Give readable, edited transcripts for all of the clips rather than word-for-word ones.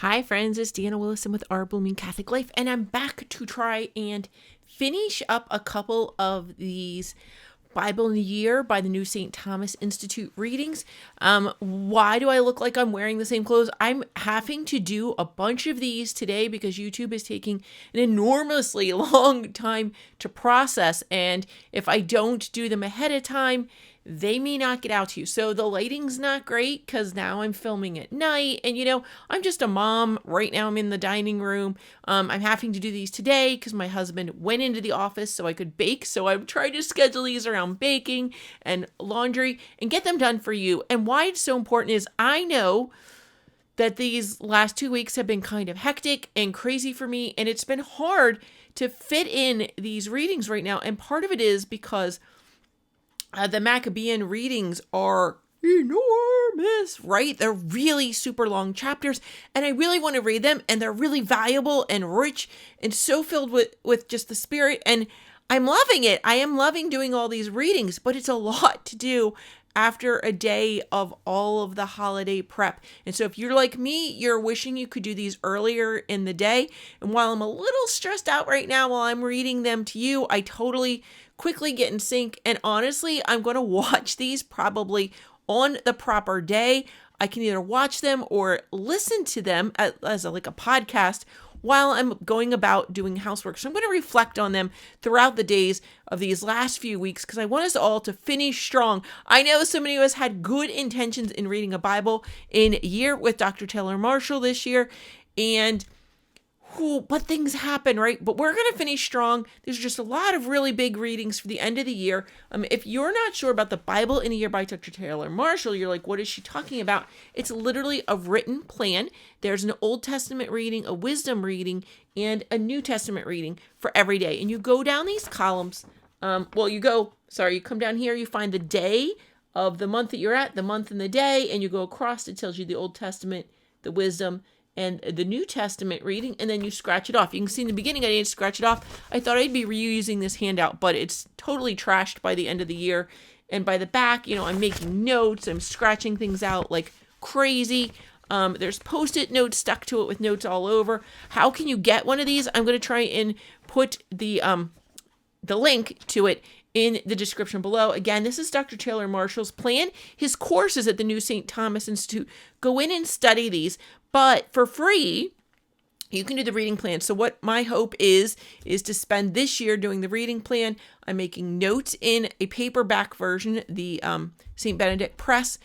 Hi friends, it's Deanna Willison with Our Blooming Catholic Life, and I'm back to try and finish up a couple of these Bible in a Year by the New St. Thomas Institute readings. Why do I look like I'm wearing the same clothes? I'm having to do a bunch of these today because YouTube is taking an enormously long time to process, and if I don't do them ahead of time, they may not get out to you. So the lighting's not great because now I'm filming at night, and I'm just a mom. Right now I'm in the dining room. I'm having to do these today because my husband went into the office so I could bake. So I'm trying to schedule these around baking and laundry and get them done for you. And why it's so important is I know that these last 2 weeks have been kind of hectic and crazy for me, and it's been hard to fit in these readings right now. And part of it is because the Maccabean readings are enormous, right? They're really super long chapters, and I really want to read them, and they're really valuable and rich and so filled with just the Spirit, and I'm loving it. I am loving doing all these readings, but it's a lot to do after a day of all of the holiday prep. And so if you're like me, you're wishing you could do these earlier in the day. And while I'm a little stressed out right now while I'm reading them to you, I totally quickly get in sync. And honestly, I'm going to watch these probably on the proper day. I can either watch them or listen to them as like a podcast while I'm going about doing housework. So I'm going to reflect on them throughout the days of these last few weeks because I want us all to finish strong. I know so many of us had good intentions in reading a Bible in a year with Dr. Taylor Marshall this year, but things happen, right? But we're going to finish strong. There's just a lot of really big readings for the end of the year. If you're not sure about the Bible in a Year by Dr. Taylor Marshall, you're like, what is she talking about? It's literally a written plan. There's an Old Testament reading, a wisdom reading, and a New Testament reading for every day. And you go down these columns. You come down here, you find the day of the month that you're at, the month and the day, and you go across. It tells you the Old Testament, the wisdom, and the New Testament reading, and then you scratch it off. You can see in the beginning I didn't scratch it off. I thought I'd be reusing this handout, but it's totally trashed by the end of the year. And by the back, I'm making notes. I'm scratching things out like crazy. There's Post-it notes stuck to it with notes all over. How can you get one of these? I'm going to try and put the link to it in the description below. Again, this is Dr. Taylor Marshall's plan. His course is at the New St. Thomas Institute. Go in and study these. But for free, you can do the reading plan. So what my hope is to spend this year doing the reading plan. I'm making notes in a paperback version, the St. Benedict Press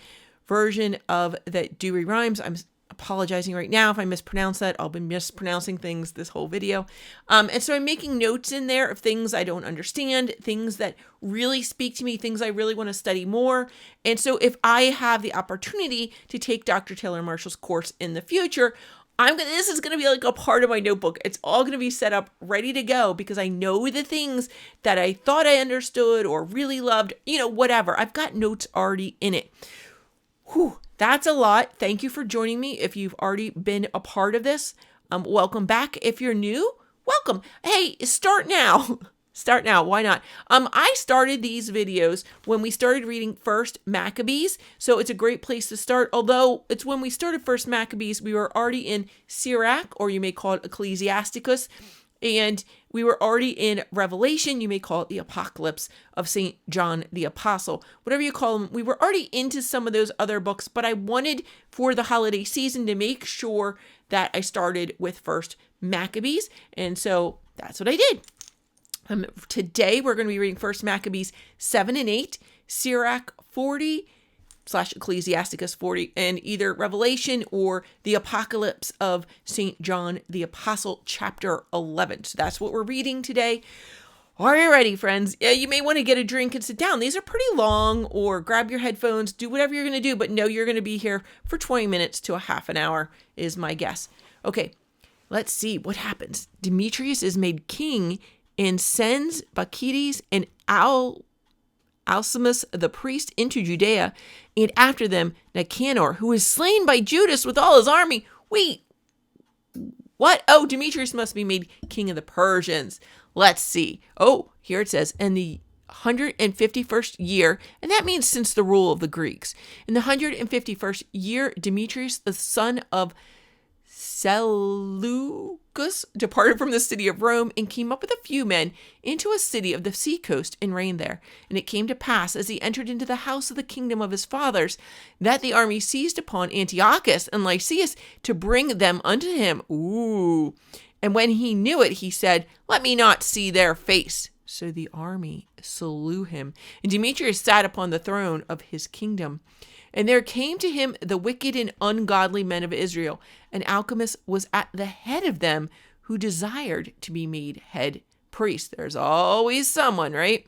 version of the Douay-Rheims. I'm apologizing right now if I mispronounce that. I'll be mispronouncing things this whole video. And so I'm making notes in there of things I don't understand, things that really speak to me, things I really want to study more. And so if I have the opportunity to take Dr. Taylor Marshall's course in the future, this is going to be like a part of my notebook. It's all going to be set up, ready to go, because I know the things that I thought I understood or really loved, whatever. I've got notes already in it. Whew. That's a lot. Thank you for joining me. If you've already been a part of this, welcome back. If you're new, welcome. Hey, start now. Start now. Why not? I started these videos when we started reading First Maccabees, so it's a great place to start. Although it's when we started First Maccabees, we were already in Sirach, or you may call it Ecclesiasticus, and we were already in Revelation. You may call it the Apocalypse of St. John the Apostle. Whatever you call them, we were already into some of those other books, but I wanted for the holiday season to make sure that I started with First Maccabees, and so that's what I did. Today, we're going to be reading First Maccabees 7 and 8, Sirach 40, /Ecclesiasticus 40, and either Revelation or the Apocalypse of St. John the Apostle, chapter 11. So that's what we're reading today. Are you ready, friends? Yeah, you may want to get a drink and sit down. These are pretty long, or grab your headphones, do whatever you're going to do, but know you're going to be here for 20 minutes to a half an hour is my guess. Okay, let's see what happens. Demetrius is made king and sends Maccabees and Alcimus the priest into Judea, and after them Nicanor, who is slain by Judas with all his army. Wait, what? Oh, Demetrius must be made king of the Persians. Let's see. Oh, here it says, in the 151st year, and that means since the rule of the Greeks. In the 151st year, Demetrius, the son of Seleucus departed from the city of Rome and came up with a few men into a city of the seacoast and reigned there. And it came to pass, as he entered into the house of the kingdom of his fathers, that the army seized upon Antiochus and Lysias to bring them unto him. And when he knew it, he said, "Let me not see their face." So the army slew him, and Demetrius sat upon the throne of his kingdom. And there came to him the wicked and ungodly men of Israel, and Alchemist was at the head of them, who desired to be made head priest. There's always someone, right?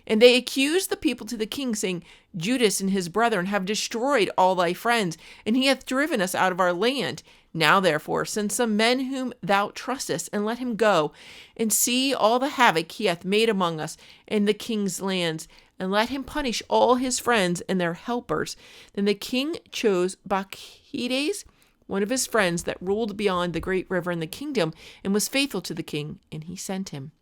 And they accused the people to the king, saying, "Judas and his brethren have destroyed all thy friends, and he hath driven us out of our land. Now, therefore, send some men whom thou trustest, and let him go, and see all the havoc he hath made among us and the king's lands, and let him punish all his friends and their helpers." Then the king chose Maccabees, one of his friends that ruled beyond the great river in the kingdom, and was faithful to the king, and he sent him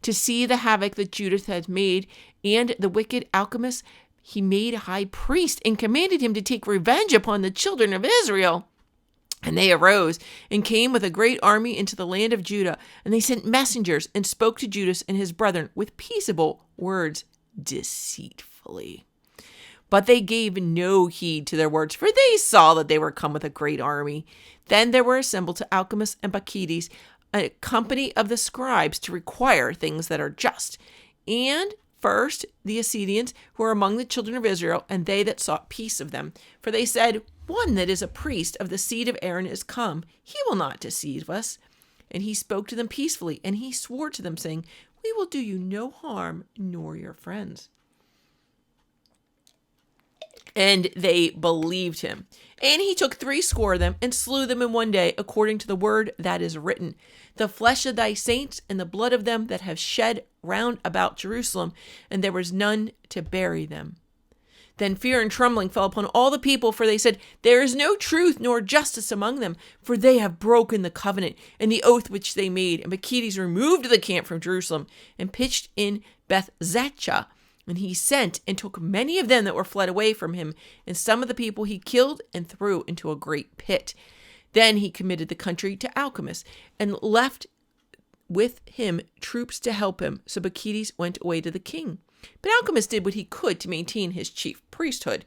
to see the havoc that Judas had made, and the wicked Alchemist he made high priest, and commanded him to take revenge upon the children of Israel. And they arose and came with a great army into the land of Judah, and they sent messengers and spoke to Judas and his brethren with peaceable words deceitfully. But they gave no heed to their words, for they saw that they were come with a great army. Then there were assembled to Alchemist and Maccabees a company of the scribes to require things that are just. And first the Assyrians, who are among the children of Israel, and they that sought peace of them. For they said, "One that is a priest of the seed of Aaron is come. He will not deceive us." And he spoke to them peacefully, and he swore to them, saying, "We will do you no harm, nor your friends." And they believed him. And he took 70 of them, and slew them in one day, according to the word that is written, "The flesh of thy saints, and the blood of them that have shed round about Jerusalem, and there was none to bury them." Then fear and trembling fell upon all the people, for they said, "There is no truth nor justice among them, for they have broken the covenant and the oath which they made." And Maccabees removed the camp from Jerusalem, and pitched in Bethzaccha. And he sent and took many of them that were fled away from him, and some of the people he killed and threw into a great pit. Then he committed the country to Alchemist, and left with him troops to help him. So Maccabees went away to the king. But Alchemist did what he could to maintain his chief priesthood.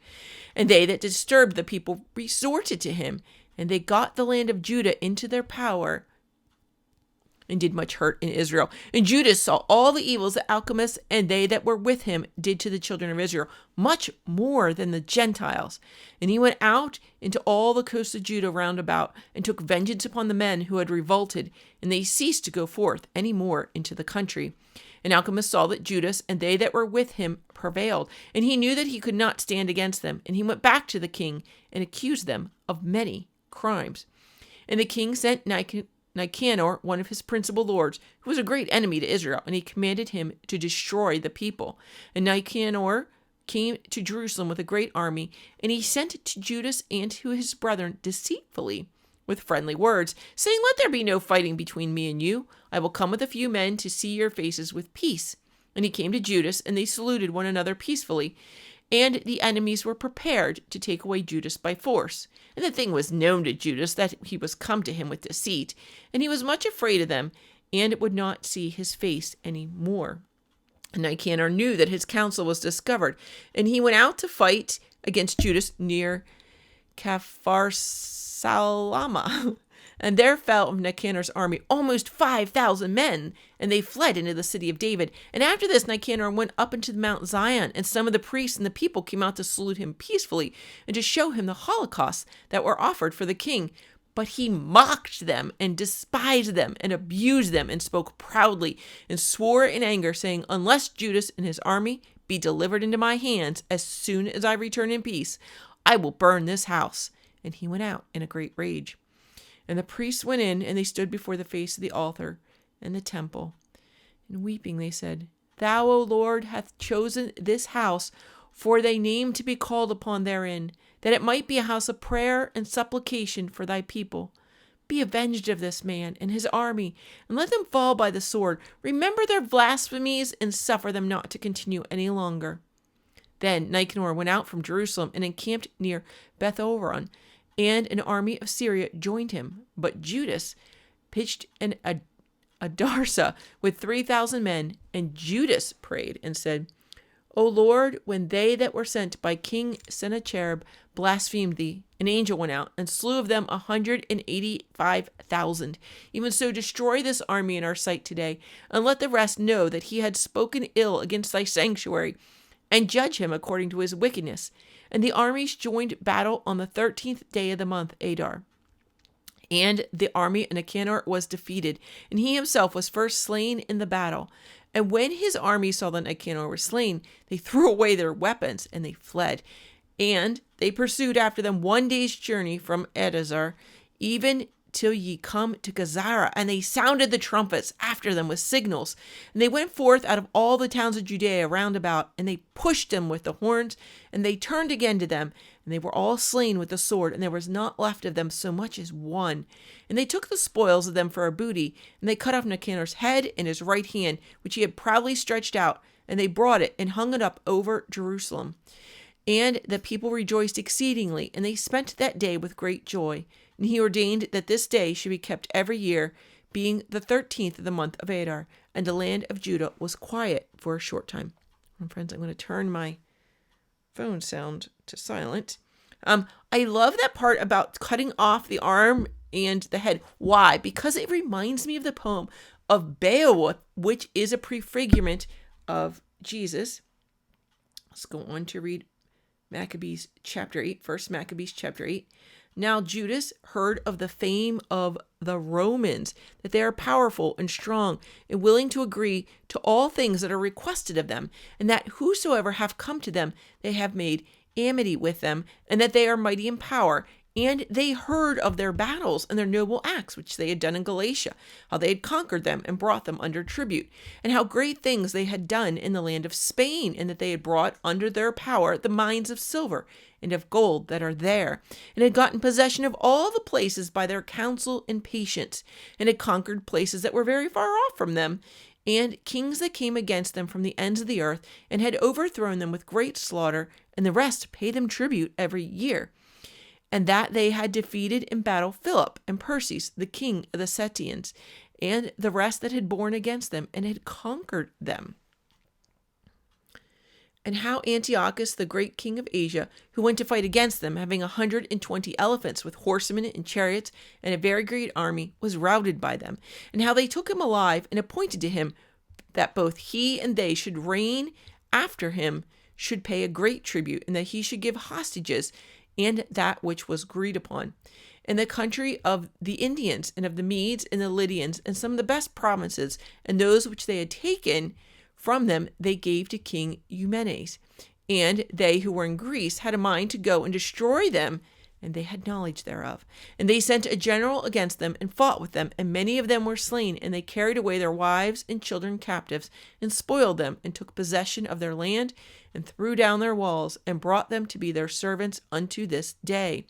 And they that disturbed the people resorted to him, and they got the land of Judah into their power, and did much hurt in Israel. And Judas saw all the evils that Alchemist and they that were with him did to the children of Israel, much more than the Gentiles. And he went out into all the coasts of Judah round about, and took vengeance upon the men who had revolted, and they ceased to go forth any more into the country. And Alchemist saw that Judas and they that were with him prevailed, and he knew that he could not stand against them. And he went back to the king, and accused them of many crimes. And the king sent Nicanor, one of his principal lords, who was a great enemy to Israel, and he commanded him to destroy the people. And Nicanor came to Jerusalem with a great army, and he sent to Judas and to his brethren deceitfully with friendly words, saying, "Let there be no fighting between me and you. I will come with a few men to see your faces with peace." And he came to Judas, and they saluted one another peacefully. And the enemies were prepared to take away Judas by force. And the thing was known to Judas that he was come to him with deceit, and he was much afraid of them, and would not see his face any more. And Nicanor knew that his counsel was discovered, and he went out to fight against Judas near Capharsalama. And there fell of Nicanor's army almost 5,000 men, and they fled into the city of David. And after this, Nicanor went up into Mount Zion, and some of the priests and the people came out to salute him peacefully, and to show him the holocausts that were offered for the king. But he mocked them, and despised them, and abused them, and spoke proudly, and swore in anger, saying, "Unless Judas and his army be delivered into my hands, as soon as I return in peace, I will burn this house." And he went out in a great rage. And the priests went in, and they stood before the face of the altar and the temple. And weeping they said, "Thou, O Lord, hast chosen this house for thy name to be called upon therein, that it might be a house of prayer and supplication for thy people. Be avenged of this man and his army, and let them fall by the sword. Remember their blasphemies, and suffer them not to continue any longer." Then Nicanor went out from Jerusalem, and encamped near Beth-horon, and an army of Syria joined him. But Judas pitched an Adarsa with 3,000 men, and Judas prayed and said, O Lord, when they that were sent by King Sennacherib blasphemed thee, an angel went out and slew of them 185,000. Even so, destroy this army in our sight today, and let the rest know that he had spoken ill against thy sanctuary, and judge him according to his wickedness. And the armies joined battle on the 13th day of the month Adar. And the army of Nicanor was defeated, and he himself was first slain in the battle. And when his army saw that Nicanor was slain, they threw away their weapons, and they fled. And they pursued after them 1 day's journey from Adazar, even till ye come to Gazara, and they sounded the trumpets after them with signals. And they went forth out of all the towns of Judea round about, and they pushed them with the horns, and they turned again to them, and they were all slain with the sword, and there was not left of them so much as one. And they took the spoils of them for a booty, and they cut off Nicanor's head and his right hand, which he had proudly stretched out, and they brought it and hung it up over Jerusalem. And the people rejoiced exceedingly, and they spent that day with great joy. And he ordained that this day should be kept every year, being the 13th of the month of Adar. And the land of Judah was quiet for a short time. And friends, I'm going to turn my phone sound to silent. I love that part about cutting off the arm and the head. Why? Because it reminds me of the poem of Beowulf, which is a prefigurement of Jesus. Let's go on to read Maccabees chapter 8, first Maccabees chapter 8. Now Judas heard of the fame of the Romans, that they are powerful and strong and willing to agree to all things that are requested of them, and that whosoever have come to them, they have made amity with them, and that they are mighty in power. And they heard of their battles and their noble acts, which they had done in Galatia, how they had conquered them and brought them under tribute, and how great things they had done in the land of Spain, and that they had brought under their power the mines of silver and of gold that are there, and had gotten possession of all the places by their counsel and patience, and had conquered places that were very far off from them, and kings that came against them from the ends of the earth, and had overthrown them with great slaughter, and the rest paid them tribute every year. And that they had defeated in battle Philip and Perses, the king of the Settians, and the rest that had borne against them, and had conquered them. And how Antiochus, the great king of Asia, who went to fight against them, having 120 elephants with horsemen and chariots, and a very great army, was routed by them. And how they took him alive, and appointed to him that both he and they should reign after him, should pay a great tribute, and that he should give hostages, and that which was agreed upon. In the country of the Indians, and of the Medes, and the Lydians, and some of the best provinces, and those which they had taken from them, they gave to King Eumenes. And they who were in Greece had a mind to go and destroy them, and they had knowledge thereof. And they sent a general against them, and fought with them, and many of them were slain, and they carried away their wives and children captives, and spoiled them, and took possession of their land, and threw down their walls, and brought them to be their servants unto this day.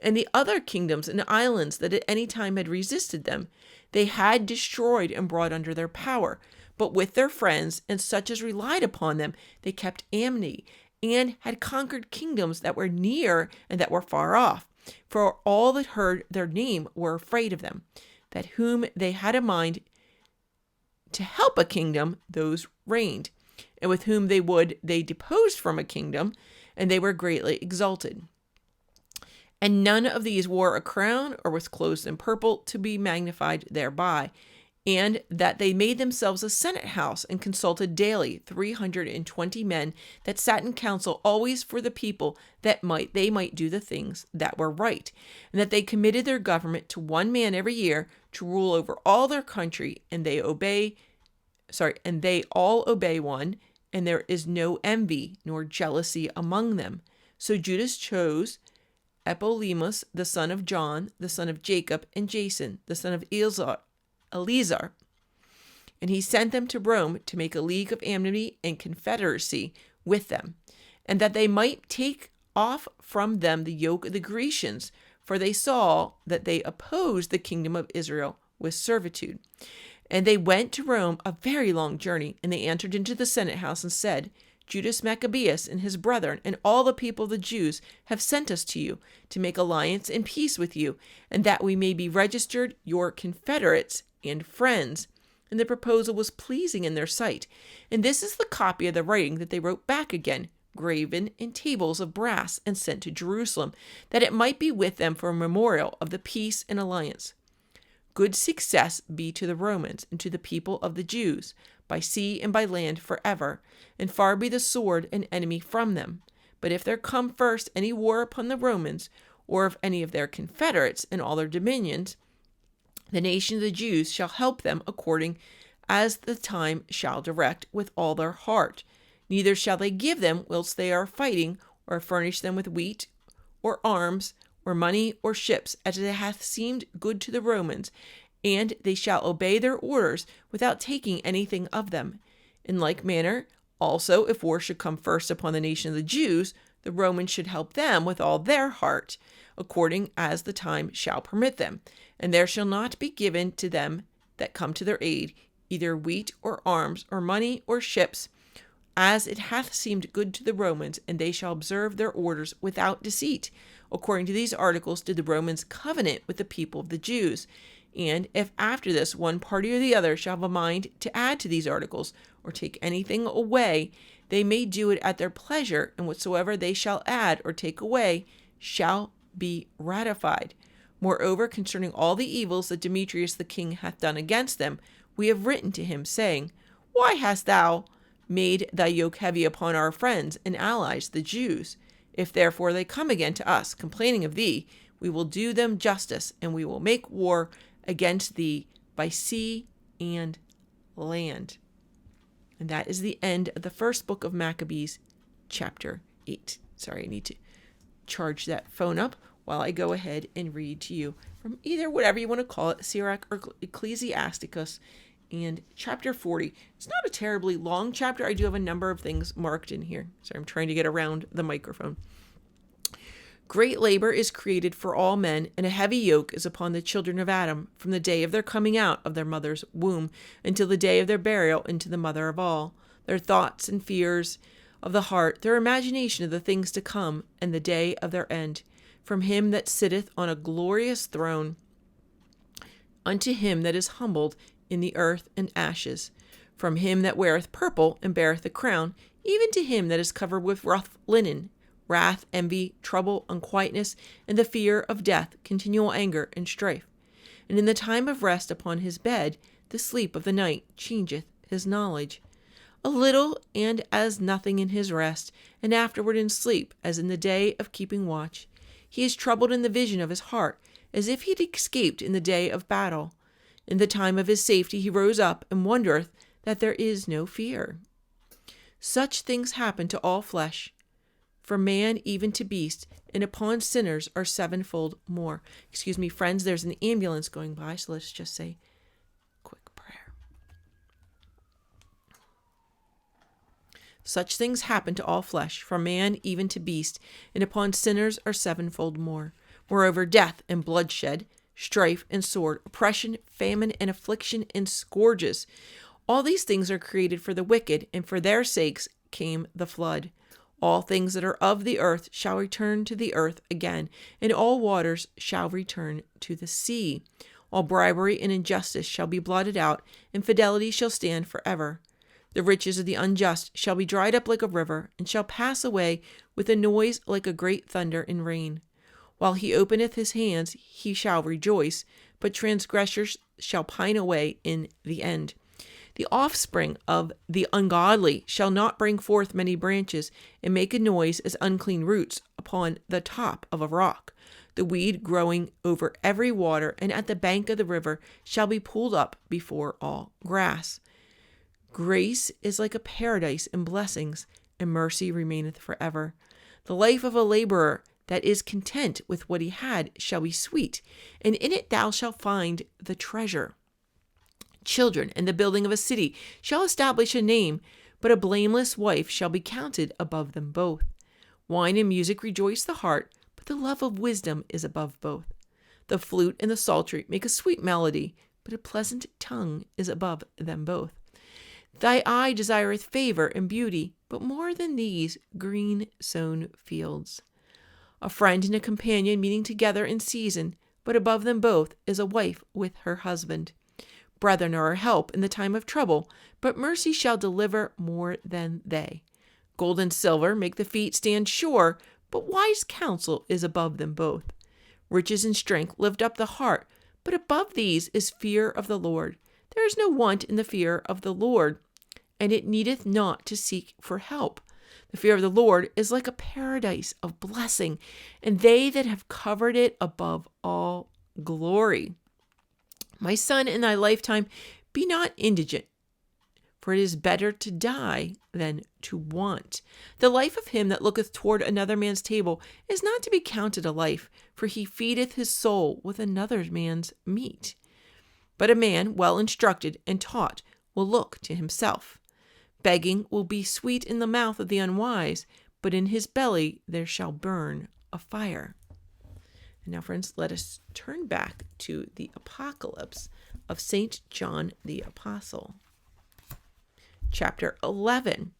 And the other kingdoms and islands that at any time had resisted them, they had destroyed and brought under their power. But with their friends and such as relied upon them, they kept amity, and had conquered kingdoms that were near and that were far off. For all that heard their name were afraid of them, that whom they had a mind to help a kingdom, those reigned. And with whom they deposed from a kingdom, and they were greatly exalted. And none of these wore a crown, or was clothed in purple, to be magnified thereby. And that they made themselves a senate house, and consulted daily 320 men that sat in council always for the people, that they might do the things that were right. And that they committed their government to one man every year, to rule over all their country, and they all obey one, and there is no envy nor jealousy among them. So Judas chose Epolemos, the son of John, the son of Jacob, and Jason, the son of Eleazar. And he sent them to Rome to make a league of amity and confederacy with them, and that they might take off from them the yoke of the Grecians, for they saw that they opposed the kingdom of Israel with servitude. And they went to Rome a very long journey, and they entered into the Senate house and said, Judas Maccabeus and his brethren and all the people of the Jews have sent us to you to make alliance and peace with you, and that we may be registered your confederates and friends. And the proposal was pleasing in their sight. And this is the copy of the writing that they wrote back again, graven in tables of brass and sent to Jerusalem, that it might be with them for a memorial of the peace and alliance. Good success be to the Romans and to the people of the Jews, by sea and by land forever, and far be the sword and enemy from them. But if there come first any war upon the Romans, or of any of their confederates in all their dominions, the nation of the Jews shall help them according as the time shall direct with all their heart. Neither shall they give them whilst they are fighting, or furnish them with wheat, or arms, or money, or ships, as it hath seemed good to the Romans, and they shall obey their orders without taking anything of them. In like manner, also, if war should come first upon the nation of the Jews, the Romans should help them with all their heart, according as the time shall permit them. And there shall not be given to them that come to their aid either wheat, or arms, or money, or ships, as it hath seemed good to the Romans, and they shall observe their orders without deceit. According to these articles did the Romans covenant with the people of the Jews. And if after this one party or the other shall have a mind to add to these articles, or take anything away, they may do it at their pleasure, and whatsoever they shall add or take away shall be ratified. Moreover, concerning all the evils that Demetrius the king hath done against them, we have written to him, saying, Why hast thou made thy yoke heavy upon our friends and allies, the Jews? If therefore they come again to us, complaining of thee, we will do them justice, and we will make war against thee by sea and land. And that is the end of the first book of Maccabees, chapter 8. Sorry, I need to charge that phone up while I go ahead and read to you from either whatever you want to call it, Sirach or Ecclesiasticus, and chapter 40. It's not a terribly long chapter. I do have a number of things marked in here. So I'm trying to get around the microphone. Great labor is created for all men, and a heavy yoke is upon the children of Adam, from the day of their coming out of their mother's womb until the day of their burial into the mother of all. Their thoughts and fears of the heart, their imagination of the things to come, and the day of their end. From him that sitteth on a glorious throne, unto him that is humbled in the earth and ashes. From him that weareth purple and beareth a crown, even to him that is covered with rough linen, wrath, envy, trouble, unquietness, and the fear of death, continual anger and strife. And in the time of rest upon his bed, the sleep of the night changeth his knowledge. A little and as nothing in his rest, and afterward in sleep, as in the day of keeping watch. He is troubled in the vision of his heart, as if he had escaped in the day of battle. In the time of his safety he rose up, and wondereth that there is no fear. Such things happen to all flesh, from man even to beast, and upon sinners are sevenfold more. Excuse me, friends, there's an ambulance going by, so let's just say quick prayer. Such things happen to all flesh, from man even to beast, and upon sinners are sevenfold more. Moreover, death and bloodshed, strife and sword, oppression, famine and affliction and scourges. All these things are created for the wicked, and for their sakes came the flood. All things that are of the earth shall return to the earth again, and all waters shall return to the sea. All bribery and injustice shall be blotted out, and fidelity shall stand forever. The riches of the unjust shall be dried up like a river, and shall pass away with a noise like a great thunder and rain. While he openeth his hands, he shall rejoice, but transgressors shall pine away in the end. The offspring of the ungodly shall not bring forth many branches, and make a noise as unclean roots upon the top of a rock. The weed growing over every water, and at the bank of the river, shall be pulled up before all grass. Grace is like a paradise in blessings, and mercy remaineth forever. The life of a laborer that is content with what he had shall be sweet, and in it thou shalt find the treasure. Children and the building of a city shall establish a name, but a blameless wife shall be counted above them both. Wine and music rejoice the heart, but the love of wisdom is above both. The flute and the psaltery make a sweet melody, but a pleasant tongue is above them both. Thy eye desireth favor and beauty, but more than these, green sown fields. A friend and a companion meeting together in season, but above them both is a wife with her husband. Brethren are a help in the time of trouble, but mercy shall deliver more than they. Gold and silver make the feet stand sure, but wise counsel is above them both. Riches and strength lift up the heart, but above these is fear of the Lord. There is no want in the fear of the Lord, and it needeth not to seek for help. The fear of the Lord is like a paradise of blessing, and they that have covered it above all glory. My son, in thy lifetime, be not indigent, for it is better to die than to want. The life of him that looketh toward another man's table is not to be counted a life, for he feedeth his soul with another man's meat. But a man well instructed and taught will look to himself. Begging will be sweet in the mouth of the unwise, but in his belly there shall burn a fire. And now, friends, let us turn back to the Apocalypse of St. John the Apostle. Chapter 11.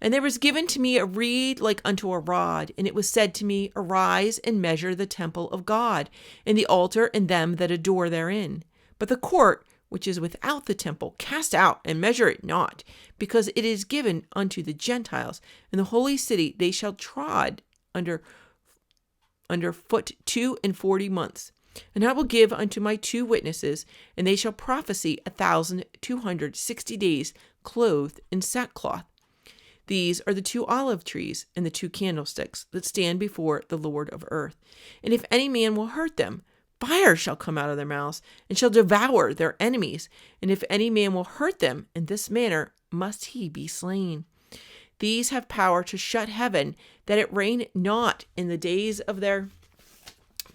And there was given to me a reed like unto a rod, and it was said to me, Arise and measure the temple of God, and the altar and them that adore therein. But the court which is without the temple cast out, and measure it not, because it is given unto the Gentiles, and the holy city they shall trod under foot 42 months. And I will give unto my 2 witnesses, and they shall prophesy 1,260 days, clothed in sackcloth. These are the 2 olive trees and the 2 candlesticks that stand before the Lord of earth. And if any man will hurt them, fire shall come out of their mouths, and shall devour their enemies. And if any man will hurt them in this manner, must he be slain. These have power to shut heaven, that it rain not in the days of their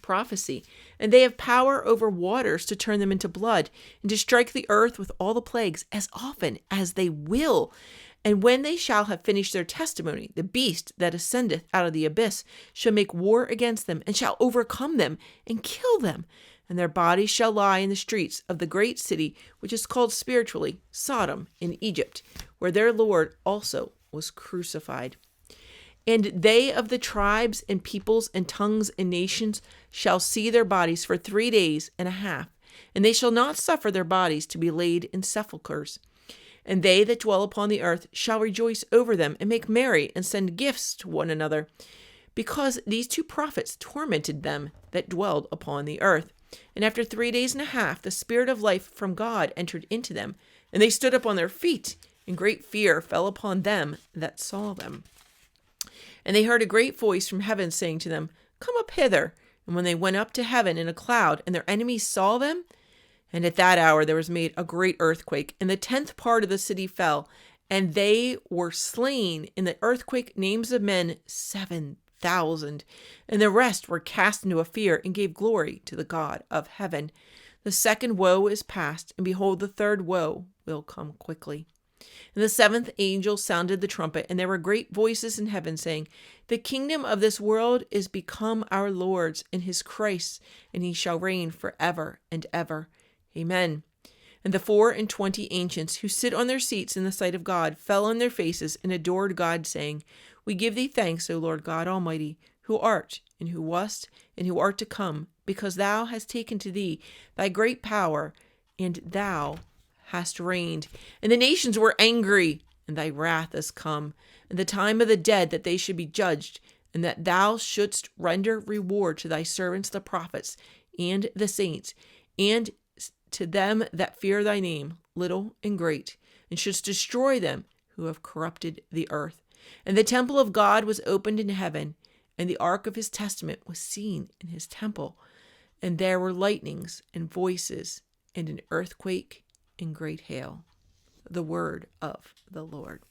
prophecy. And they have power over waters to turn them into blood, and to strike the earth with all the plagues as often as they will. And when they shall have finished their testimony, the beast that ascendeth out of the abyss shall make war against them, and shall overcome them, and kill them. And their bodies shall lie in the streets of the great city, which is called spiritually Sodom in Egypt, where their Lord also was crucified. And they of the tribes and peoples and tongues and nations shall see their bodies for 3 days and a half, and they shall not suffer their bodies to be laid in sepulchres. And they that dwell upon the earth shall rejoice over them, and make merry, and send gifts to one another, because these 2 prophets tormented them that dwelled upon the earth. And after 3 days and a half, the Spirit of life from God entered into them, and they stood up on their feet, and great fear fell upon them that saw them. And they heard a great voice from heaven saying to them, Come up hither. And when they went up to heaven in a cloud, and their enemies saw them, and at that hour there was made a great earthquake, and the 10th part of the city fell, and they were slain in the earthquake names of men 7,000. And the rest were cast into a fear, and gave glory to the God of heaven. The 2nd woe is past, and behold, the 3rd woe will come quickly. And the 7th angel sounded the trumpet, and there were great voices in heaven saying, The kingdom of this world is become our Lord's and his Christ's, and he shall reign forever and ever. Amen. And the 24 ancients who sit on their seats in the sight of God fell on their faces and adored God, saying, We give thee thanks, O Lord God Almighty, who art, and who wast, and who art to come, because thou hast taken to thee thy great power, and thou hast reigned. And the nations were angry, and thy wrath is come, and the time of the dead that they should be judged, and that thou shouldst render reward to thy servants the prophets, and the saints, and to them that fear thy name, little and great, and shouldst destroy them who have corrupted the earth. And the temple of God was opened in heaven, and the ark of his testament was seen in his temple. And there were lightnings and voices, and an earthquake and great hail. The word of the Lord.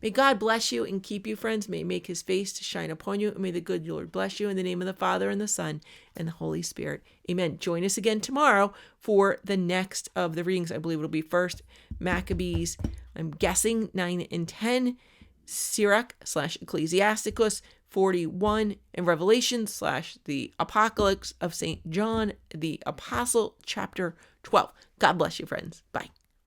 May God bless you and keep you, friends. May he make his face to shine upon you, and may the good Lord bless you in the name of the Father and the Son and the Holy Spirit. Amen. Join us again tomorrow for the next of the readings. I believe it'll be first Maccabees, I'm guessing 9 and 10, Sirach / Ecclesiasticus 41, and Revelation / the Apocalypse of St. John the Apostle, chapter 12. God bless you, friends. Bye.